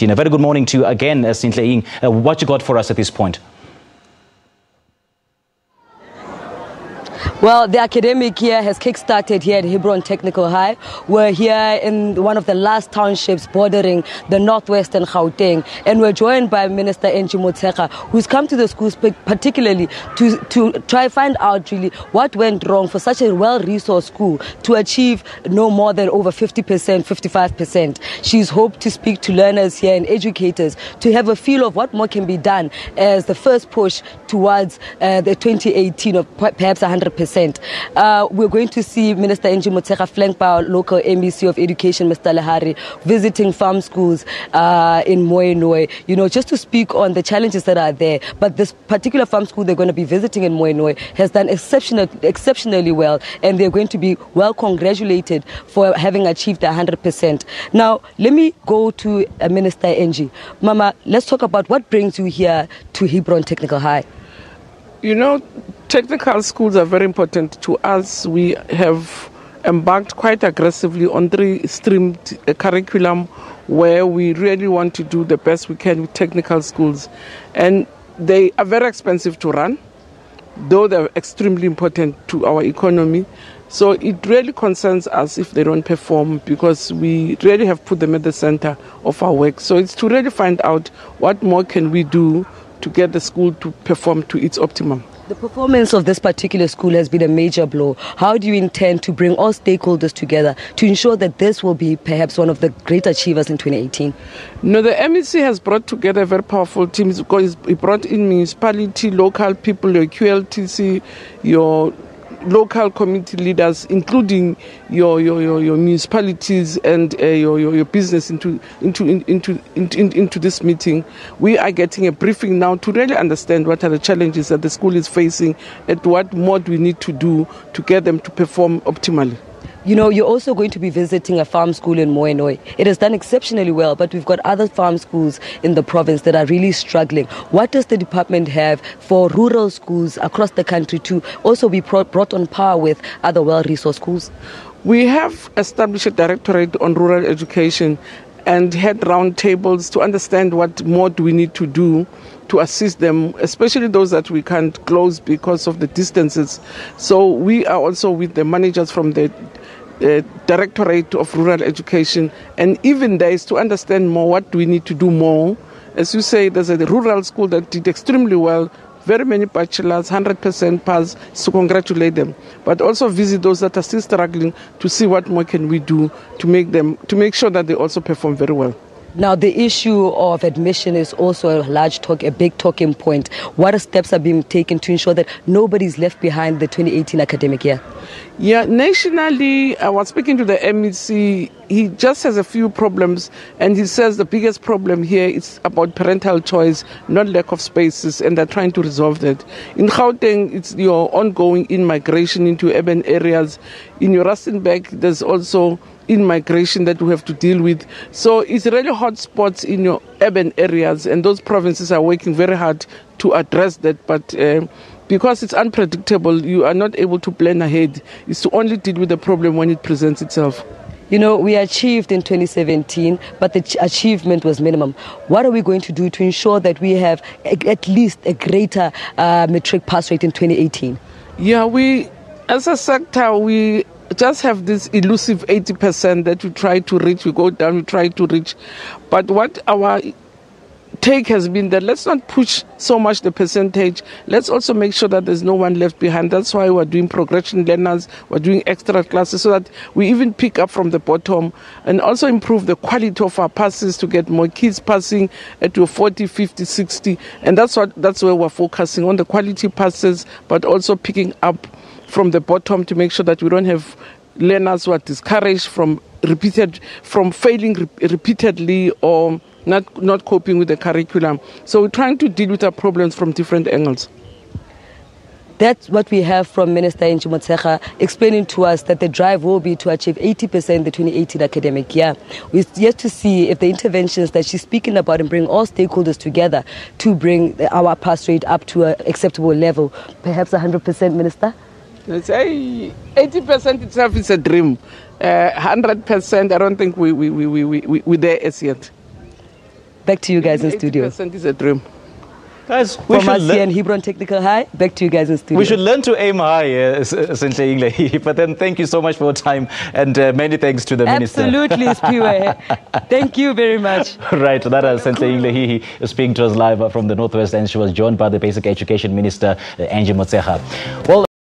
A very good morning to you again, Sentleeng. What you got for us at this point? Well, the academic year has kick-started here at Hebron Technical High. We're here in one of the last townships bordering the northwestern Gauteng, and we're joined by Minister Angie Motshekga, who's come to the schools particularly to try find out really what went wrong for such a well-resourced school to achieve no more than over 50%, 55%. She's hoped to speak to learners here and educators to have a feel of what more can be done as the first push towards the 2018 of perhaps 100%. We're going to see Minister Angie Motshekga flanked by our local MEC of Education, Mr. Lehihi, visiting farm schools in Mooinooi, just to speak on the challenges that are there. But this particular farm school they're going to be visiting in Mooinooi has done exceptionally well, and they're going to be well congratulated for having achieved 100%. Now, let me go to Minister Angie. Mama, let's talk about what brings you here to Hebron Technical High. Technical schools are very important to us. We have embarked quite aggressively on 3-streamed curriculum where we really want to do the best we can with technical schools. And they are very expensive to run, though they're extremely important to our economy. So it really concerns us if they don't perform, because we really have put them at the center of our work. So it's to really find out what more can we do to get the school to perform to its optimum. The performance of this particular school has been a major blow. How do you intend to bring all stakeholders together to ensure that this will be perhaps one of the great achievers in 2018? No, the MEC has brought together a very powerful team. He brought in municipality, local people, your QLTC, your local community leaders, including your municipalities and your business into this meeting. We are getting a briefing now to really understand what are the challenges that the school is facing and what more do we need to do to get them to perform optimally. You're also going to be visiting a farm school in Mooinooi. It has done exceptionally well, but we've got other farm schools in the province that are really struggling. What does the department have for rural schools across the country to also be brought on par with other well-resourced schools? We have established a directorate on rural education and had round tables to understand what more do we need to do to assist them, especially those that we can't close because of the distances. So we are also with the managers from the Directorate of Rural Education, and even there is to understand more what do we need to do more. As you say, there's a rural school that did extremely well, very many bachelors, 100% pass, so congratulate them. But also visit those that are still struggling to see what more can we do to make sure that they also perform very well. Now, the issue of admission is also a big talking point. What steps are being taken to ensure that nobody's left behind the 2018 academic year? Yeah, nationally, I was speaking to the MEC. He just has a few problems, and he says the biggest problem here is about parental choice, not lack of spaces, and they're trying to resolve that. In Gauteng, it's your ongoing in-migration into urban areas. In your Rustenburg, there's also in-migration that we have to deal with. So it's really hot spots in your urban areas, and those provinces are working very hard to address that. But because it's unpredictable, you are not able to plan ahead. It's to only deal with the problem when it presents itself. We achieved in 2017, but the achievement was minimum. What are we going to do to ensure that we have at least a greater matric pass rate in 2018? Yeah, we, as a sector, we just have this elusive 80% that we try to reach. We go down, we try to reach. But what our take has been that let's not push so much the percentage. Let's also make sure that there's no one left behind. That's why we're doing progression learners, we're doing extra classes so that we even pick up from the bottom and also improve the quality of our passes to get more kids passing at your 40, 50, 60. And that's where we're focusing on the quality passes, but also picking up from the bottom to make sure that we don't have learners who are discouraged from failing repeatedly or not coping with the curriculum. So we're trying to deal with our problems from different angles. That's what we have from Minister Angie Motshekga explaining to us that the drive will be to achieve 80% in the 2018 academic year. We're yet to see if the interventions that she's speaking about and bring all stakeholders together to bring our pass rate up to an acceptable level. Perhaps 100%, Minister? Let's say 80% itself is a dream. 100%, I don't think we're there as yet. Back to you guys in studio. 80% is a dream. Guys, we From us should here in Hebron Technical High, back to you guys in studio. We should learn to aim high, Sentleeng Lehihi. But then thank you so much for your time, and many thanks to the Minister. Absolutely, Spiwe. Thank you very much. Right, that is Sentleeng Lehihi speaking to us live from the Northwest, and she was joined by the Basic Education Minister, Angie Motshekga. Well,